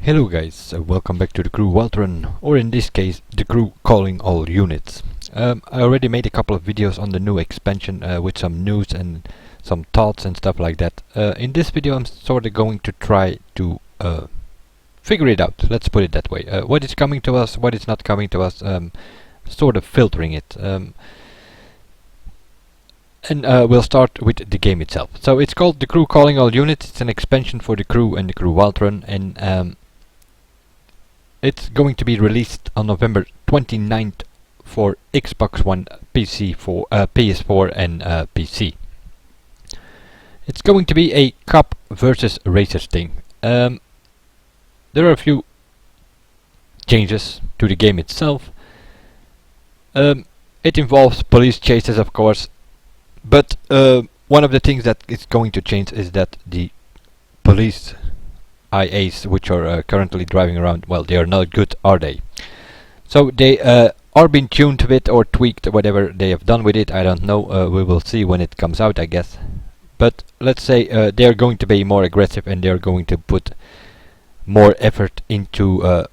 Hello guys, welcome back to the crew Waltron, or in this case, the crew calling all units. I already made a couple of videos on the new expansion with some news and some thoughts and stuff like that. In this video I'm sort of going to try to figure it out, let's put it that way. What is coming to us, what is not coming to us, sort of filtering it. And we'll start with the game itself. So it's called The Crew Calling All Units. It's an expansion for the crew and the crew Waltron, and it's going to be released on November 29th for Xbox One, PS4 and PC. It's going to be a cop versus racers thing. There are a few changes to the game itself. It involves police chases, of course. But one of the things that is going to change is that the police IAs, which are currently driving around, well, they are not good, are they? So they are being tuned to it or tweaked, whatever they have done with it, I don't know. We will see when it comes out, I guess. But let's say they are going to be more aggressive and they are going to put more effort into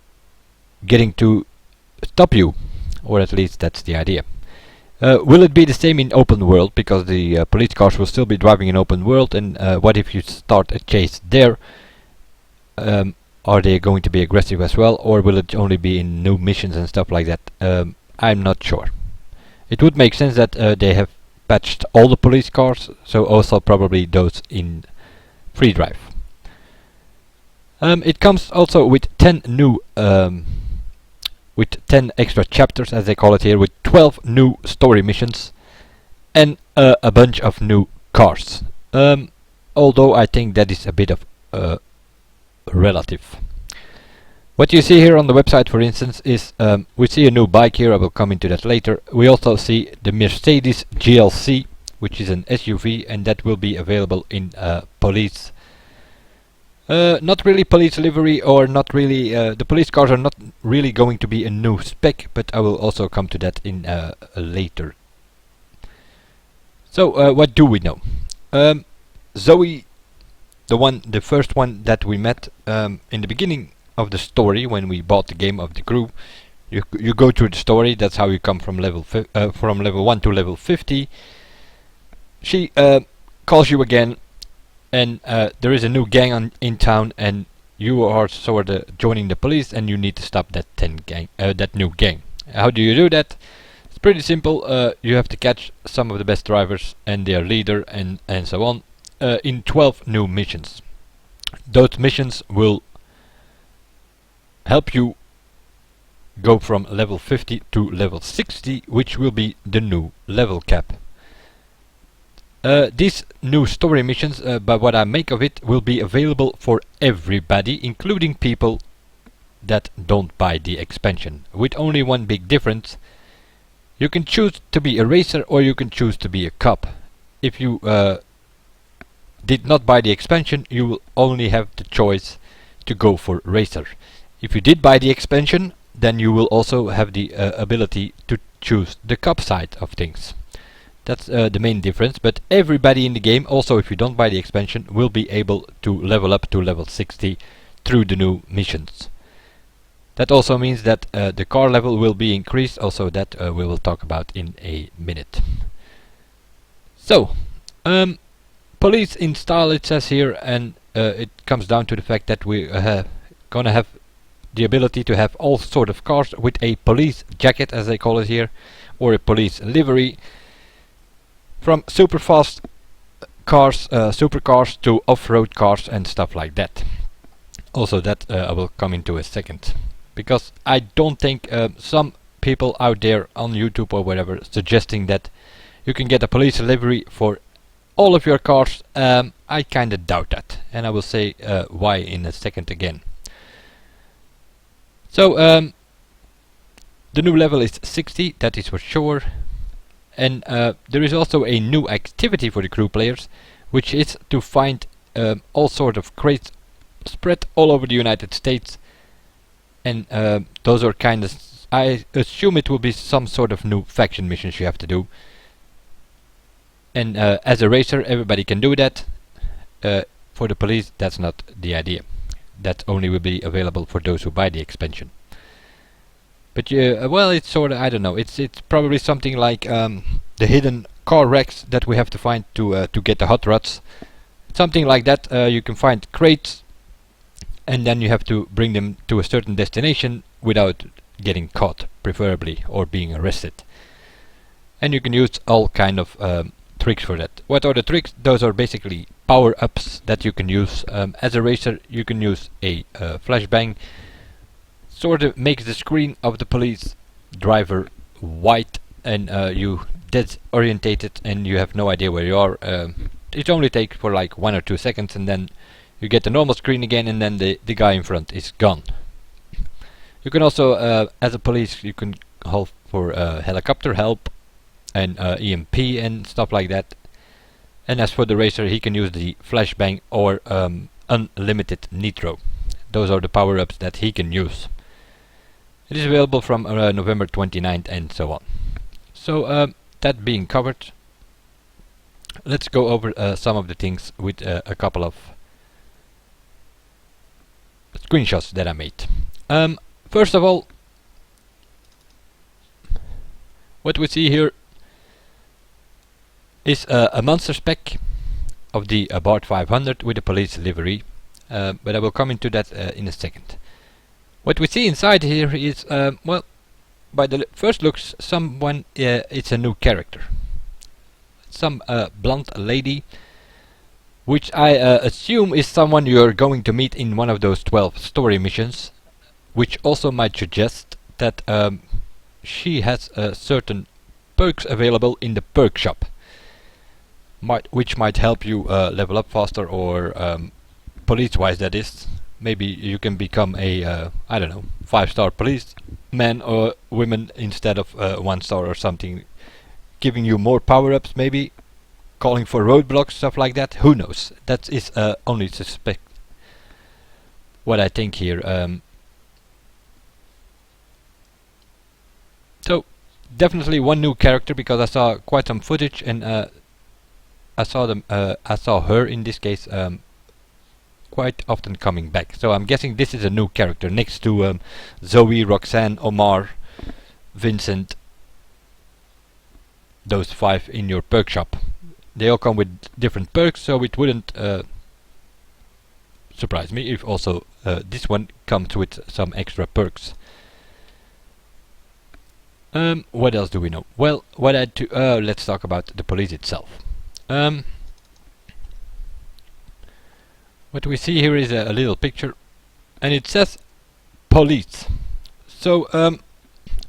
getting to stop you, or at least that's the idea. Will it be the same in open world, because the police cars will still be driving in open world, and what if you start a chase there? Are they going to be aggressive as well, or will it only be in new missions and stuff like that? I'm not sure. It would make sense that they have patched all the police cars, so also probably those in free drive. It comes also with 10 new with 10 extra chapters, as they call it here, with 12 new story missions and a bunch of new cars. Although I think that is a bit of relative. What you see here on the website, for instance, is we see a new bike here. I will come into that later. We also see the Mercedes GLC, which is an SUV, and that will be available in police. Not really police livery, or not really. The police cars are not really going to be a new spec, but I will also come to that in later. So what do we know? Zoe, the first one that we met in the beginning of the story when we bought the game of the crew. You go through the story. That's how you come from level 1 to level 50. She calls you again. And there is a new gang in town, and you are sort of joining the police, and you need to stop that that new gang. How do you do that? It's pretty simple. You have to catch some of the best drivers and their leader, and so on, in 12 new missions. Those missions will help you go from level 50 to level 60, which will be the new level cap. These new story missions, by what I make of it, will be available for everybody, including people that don't buy the expansion, with only one big difference. You can choose to be a racer, or you can choose to be a cop. If you did not buy the expansion, you will only have the choice to go for racer. If you did buy the expansion, then you will also have the ability to choose the cop side of things. That's the main difference, but everybody in the game, also if you don't buy the expansion, will be able to level up to level 60 through the new missions. That also means that the car level will be increased, also that we will talk about in a minute. So, police in style, it says here, and it comes down to the fact that we gonna have the ability to have all sort of cars with a police jacket, as they call it here, or a police livery. From super fast cars, supercars, to off-road cars and stuff like that. Also that I will come into a second. Because I don't think some people out there on YouTube or whatever suggesting that you can get a police livery for all of your cars, I kinda doubt that. And I will say why in a second again. So the new level is 60, that is for sure. And there is also a new activity for the crew players, which is to find all sort of crates spread all over the United States. And those are kind of, I assume it will be some sort of new faction missions you have to do. And as a racer, everybody can do that. For the police, that's not the idea. that only will be available for those who buy the expansion. But well, it's sort of, I don't know, it's probably something like the hidden car wrecks that we have to find to get the hot rods. Something like that. You can find crates, and then you have to bring them to a certain destination without getting caught, preferably, or being arrested. And you can use all kind of tricks for that. What are the tricks? Those are basically power-ups that you can use. As a racer, you can use a flashbang. Sort of makes the screen of the police driver white, and you disorientated, and you have no idea where you are. It only takes for like 1 or 2 seconds, and then you get the normal screen again, and then the guy in front is gone. You can also, as a police, you can call for helicopter help and EMP and stuff like that. And as for the racer, he can use the flashbang or unlimited nitro. Those are the power-ups that he can use. It is available from November 29th and so on. So that being covered, let's go over some of the things with a couple of screenshots that I made. First of all, what we see here is a monster spec of the Bart 500 with a police livery, but I will come into that in a second. What we see inside here is, well, by the first looks, it's a new character. Some blonde lady, which I assume is someone you're going to meet in one of those 12 story missions, which also might suggest that she has certain perks available in the perk shop, which might help you level up faster, or police-wise that is. Maybe you can become a, I don't know, 5-star policeman or women instead of 1-star or something, giving you more power-ups, maybe calling for roadblocks, stuff like that. Who knows? That is only suspect what I think here. So definitely one new character, because I saw quite some footage, and I saw her in this case quite often coming back. So I'm guessing this is a new character next to Zoe, Roxanne, Omar, Vincent, those 5 in your perk shop. They all come with different perks, so it wouldn't surprise me if also this one comes with some extra perks. What else do we know? Well, let's talk about the police itself. What we see here is a little picture, and it says police. So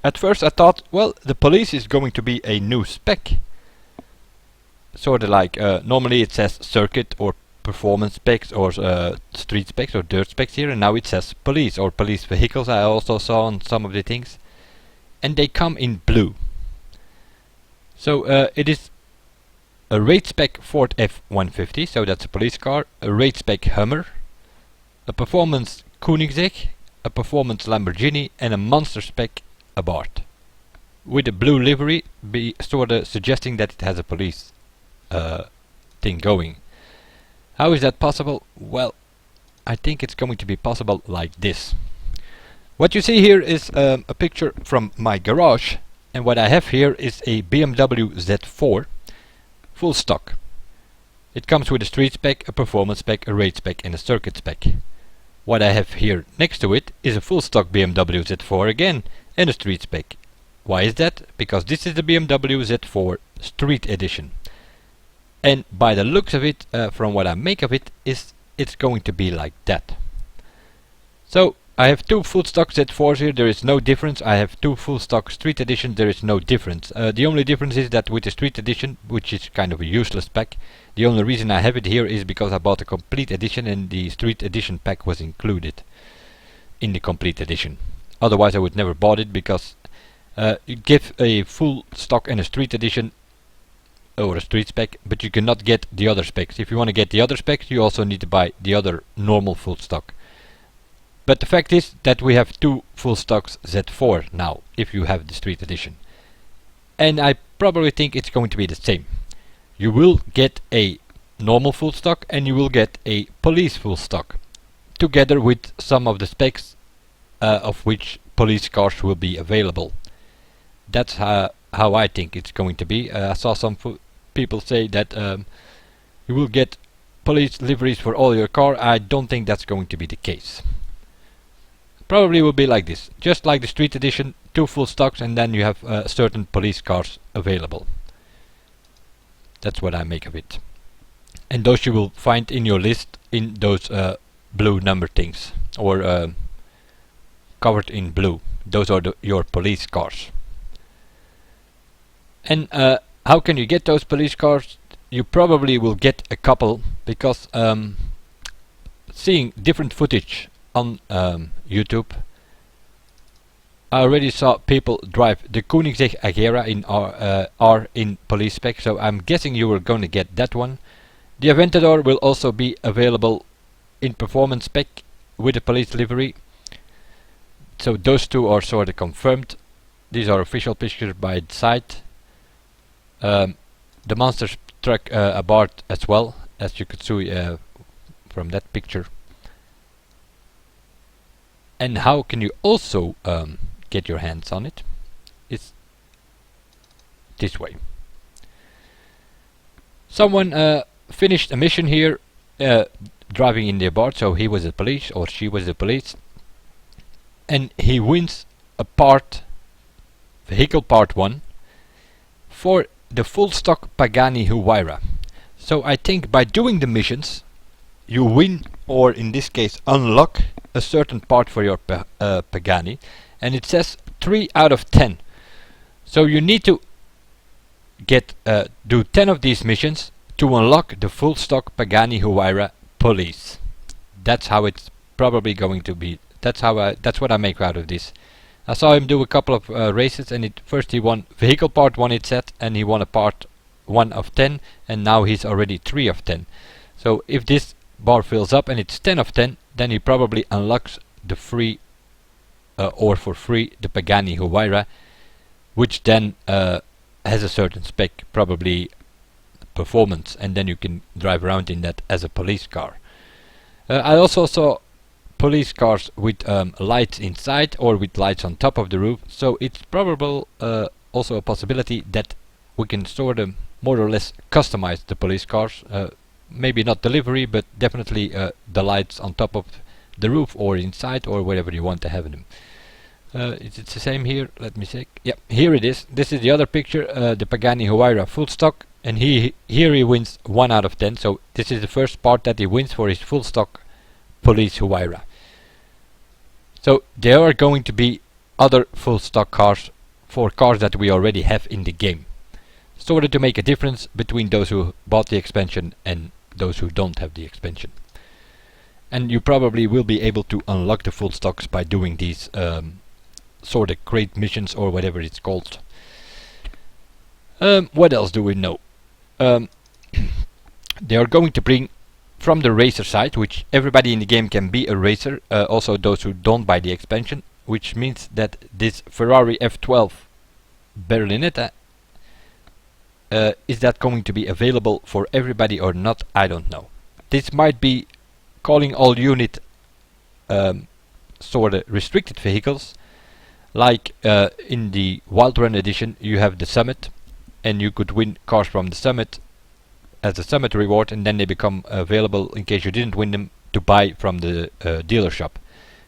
at first I thought, well, the police is going to be a new spec. Sort of like normally it says circuit or performance specs or street specs or dirt specs here, and now it says police or police vehicles. I also saw on some of the things, and they come in blue. So it is a raid spec Ford F-150, so that's a police car, a raid spec Hummer, a performance Koenigsegg, a performance Lamborghini, and a monster spec Abarth, with a blue livery, sort of suggesting that it has a police thing going. How is that possible? Well, I think it's going to be possible like this. What you see here is a picture from my garage, and what I have here is a BMW Z4 full stock. It comes with a street spec, a performance spec, a raid spec, and a circuit spec. What I have here next to it is a full stock BMW Z4 again, and a street spec. Why is that? Because this is the BMW Z4 Street Edition. And by the looks of it, from what I make of it, it's going to be like that. So I have 2 full stock Z4s here, there is no difference. I have 2 full stock Street Edition, there is no difference. The only difference is that with the Street Edition, which is kind of a useless pack, the only reason I have it here is because I bought a complete edition, and the Street Edition pack was included in the complete edition. Otherwise I would never bought it, because you give a full stock and a Street Edition or a street spec, but you cannot get the other specs. If you want to get the other specs, you also need to buy the other normal full stock. But the fact is that we have 2 full stocks Z4 now, if you have the Street Edition. And I probably think it's going to be the same. You will get a normal full stock, and you will get a police full stock. together with some of the specs of which police cars will be available. That's how I think it's going to be. I saw some people say that you will get police liveries for all your car. I don't think that's going to be the case. Probably will be like this, just like the street edition, 2 full stocks, and then you have certain police cars available. That's what I make of it. And those you will find in your list in those blue number things, or covered in blue. Those are your police cars. And how can you get those police cars? You probably will get a couple, because seeing different footage on YouTube, I already saw people drive the Koenigsegg Agera in R in police spec, so I'm guessing you were going to get that one. The Aventador will also be available in performance spec with a police livery. So those two are sort of confirmed. These are official pictures by the site. The monster truck Abarth as well, as you could see from that picture. And how can you also get your hands on it? It's this way. Someone finished a mission here driving in the Abarth, so he was the police or she was the police, and he wins a part, vehicle part 1, for the full stock Pagani Huayra. So I think by doing the missions you win, or in this case unlock, a certain part for your Pagani, and it says 3 out of 10. So you need to get do 10 of these missions to unlock the full stock Pagani Huayra police. That's how it's probably going to be. That's what I make out of this. I saw him do a couple of races, and first he won vehicle part 1, it said, and he won a part 1 of 10, and now he's already 3 of 10. So if this bar fills up and it's 10 of 10, then he probably unlocks the free or for free the Pagani Huayra, which then has a certain spec, probably performance, and then you can drive around in that as a police car. I also saw police cars with lights inside or with lights on top of the roof, so it's probable also a possibility that we can sort of more or less customize the police cars. Maybe not delivery, but definitely the lights on top of the roof or inside or wherever you want to have them. It's the same here. Let me see. Yeah, here it is. This is the other picture, the Pagani Huayra full stock, and here he wins 1 out of 10. So this is the first part that he wins for his full stock police Huayra. So there are going to be other full stock cars for cars that we already have in the game, sort of to make a difference between those who bought the expansion and those who don't have the expansion. And you probably will be able to unlock the full stocks by doing these sort of crate missions or whatever it's called. What else do we know? They are going to bring from the racer side, which everybody in the game can be a racer, also those who don't buy the expansion, which means that this Ferrari F12 Berlinetta, is that going to be available for everybody or not? I don't know. This might be calling all unit sort of restricted vehicles, like in the Wild Run edition you have the Summit, and you could win cars from the Summit as a Summit reward, and then they become available in case you didn't win them to buy from the dealer shop.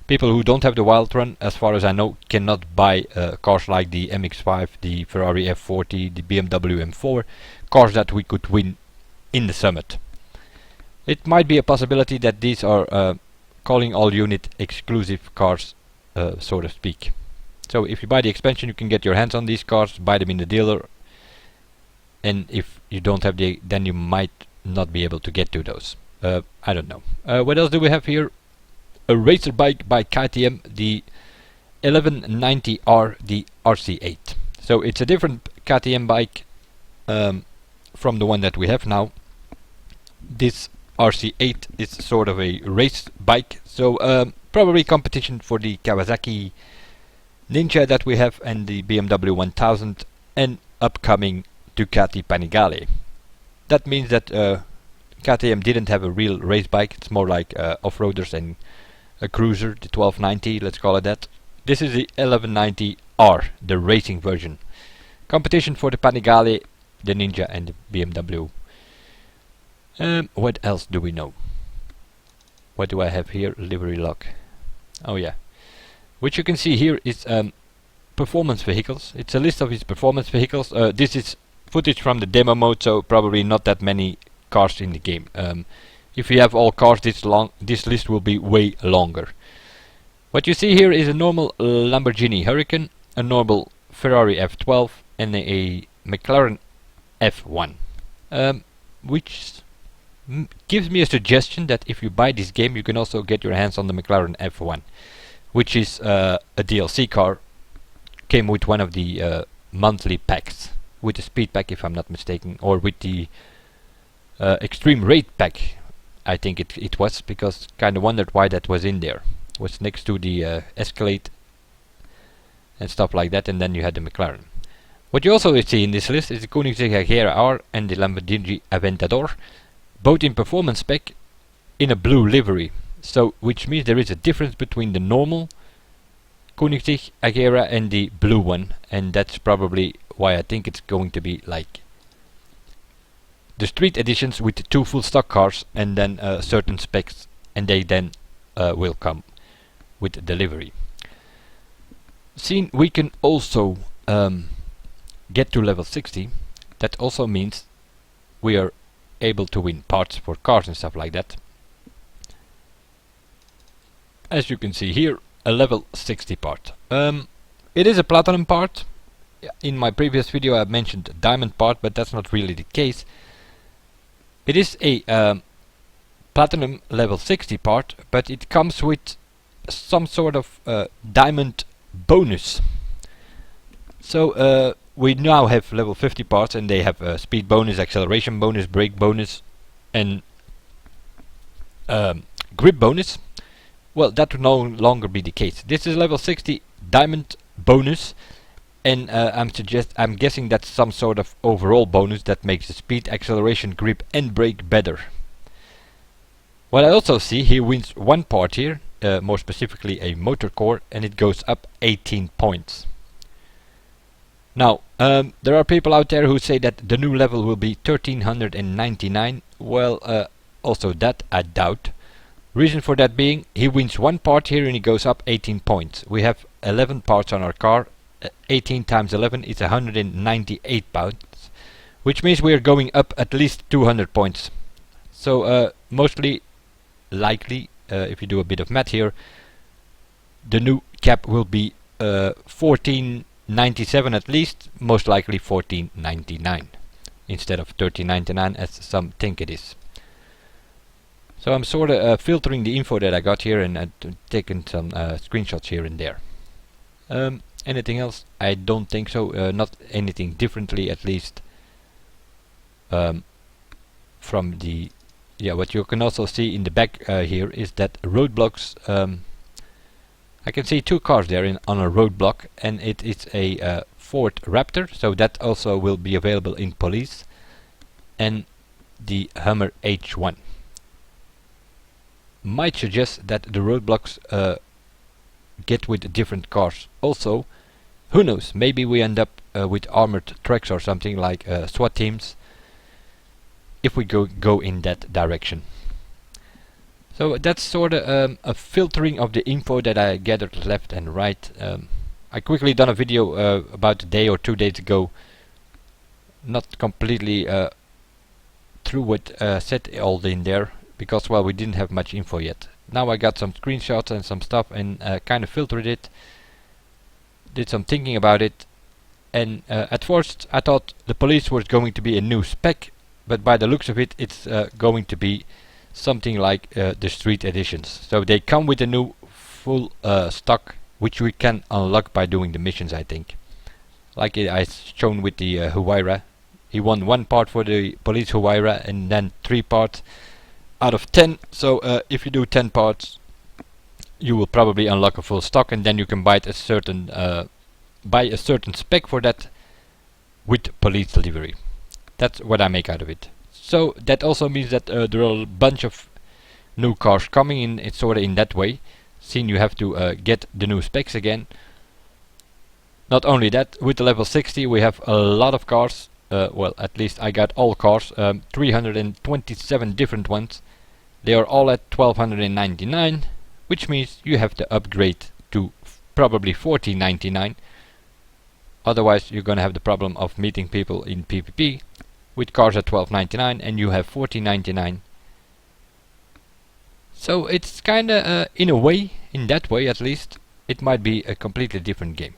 People who don't have the Wild Run, as far as I know, cannot buy cars like the MX-5, the Ferrari F40, the BMW M4, cars that we could win in the Summit. It might be a possibility that these are calling all unit exclusive cars, so to speak. So if you buy the expansion you can get your hands on these cars, buy them in the dealer, and if you don't have the, then you might not be able to get to those. I don't know. What else do we have here? A racer bike by KTM, the 1190R, the RC8. So it's a different KTM bike from the one that we have now. This RC8 is sort of a race bike, so probably competition for the Kawasaki Ninja that we have and the BMW 1000 and upcoming Ducati Panigale. That means that KTM didn't have a real race bike. It's more like off-roaders and a cruiser, the 1290, let's call it that. This is the 1190R, the racing version. Competition for the Panigale, the Ninja and the BMW. What else do we know? What do I have here? Livery lock. Oh yeah. Which you can see here is performance vehicles. It's a list of his performance vehicles. This is footage from the demo mode, so probably not that many cars in the game. If you have all cars this list will be way longer. What you see here is a normal Lamborghini Huracan, a normal Ferrari F12 and a McLaren F1. Which gives me a suggestion that if you buy this game you can also get your hands on the McLaren F1, which is a DLC car. Came with one of the monthly packs, with the speed pack if I'm not mistaken, or with the extreme rate pack. I think it was, because kind of wondered why that was in there. It was next to the Escalade and stuff like that, and then you had the McLaren. What you also see in this list is the Koenigsegg Agera R and the Lamborghini Aventador, both in performance spec in a blue livery. So, which means there is a difference between the normal Koenigsegg Agera and the blue one, and that's probably why I think it's going to be like the street editions with 2 full stock cars and then certain specs, and they then will come with the livery. Seeing we can also get to level 60, that also means we are able to win parts for cars and stuff like that. As you can see here, a level 60 part. It is a platinum part. In my previous video I mentioned a diamond part, but that's not really the case. It is a platinum level 60 part, but it comes with some sort of diamond bonus. So we now have level 50 parts, and they have speed bonus, acceleration bonus, brake bonus and grip bonus. Well, that will no longer be the case. This is level 60 diamond bonus, and I'm guessing that's some sort of overall bonus that makes the speed, acceleration, grip and brake better. What I also see, he wins one part here, more specifically a motor core, and it goes up 18 points. Now, there are people out there who say that the new level will be 1399. Well, also that I doubt. Reason for that being, he wins one part here and he goes up 18 points. We have 11 parts on our car. 18 times 11 is 198 points, which means we are going up at least 200 points. So mostly likely, if you do a bit of math here, the new cap will be 1497 at least, most likely 1499 instead of 1399 as some think it is. So I'm sort of filtering the info that I got here and taking some screenshots here and there. Anything else? I don't think so. Not anything differently, at least. From the what you can also see in the back here is that roadblocks. I can see 2 cars there on a roadblock, and it is a Ford Raptor. So that also will be available in police, and the Hummer H1. Might suggest that the roadblocks get with different cars. Also, who knows, maybe we end up with armored trucks or something like SWAT teams if we go in that direction. So that's sort of a filtering of the info that I gathered left and right. I quickly done a video about a day or 2 days ago, not completely through what said all in there, because well, we didn't have much info yet. Now I got some screenshots and some stuff and kind of filtered it, did some thinking about it, and at first I thought the police was going to be a new spec, but by the looks of it, it's going to be something like the street editions. So they come with a new full stock, which we can unlock by doing the missions, I think. Like I shown with the Huayra. He won 1 part for the police Huayra and then 3 parts out of 10. So if you do 10 parts, you will probably unlock a full stock, and then you can buy a certain spec for that with police livery. That's what I make out of it. So that also means that there are a bunch of new cars coming in. It's sort of in that way. Seeing you have to get the new specs again. Not only that, with the level 60 we have a lot of cars. Well, at least I got all cars, 327 different ones. They are all at 1299, which means you have to upgrade to probably 1499. Otherwise you're gonna have the problem of meeting people in PvP with cars at 1299 and you have 1499. So it's kinda, in a way, in that way at least, it might be a completely different game.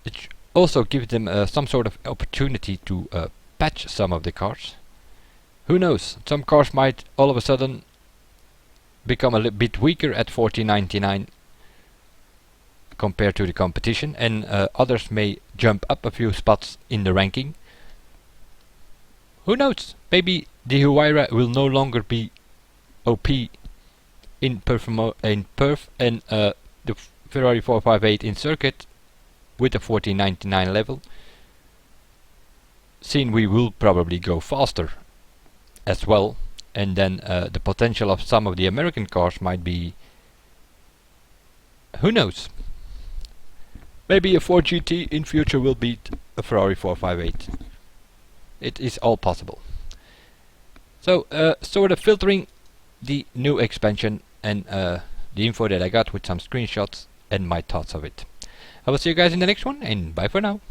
It also gives them some sort of opportunity to patch some of the cars. Who knows, some cars might all of a sudden become a little bit weaker at 1499 compared to the competition, and others may jump up a few spots in the ranking. Who knows, maybe the Huayra will no longer be OP in perf and the Ferrari 458 in circuit with a 1499 level. Seeing we will probably go faster as well, and then the potential of some of the American cars might be, who knows, maybe a Ford GT in future will beat a Ferrari 458. It is all possible. So sort of filtering the new expansion and the info that I got with some screenshots and my thoughts of it. I will see you guys in the next one, and bye for now.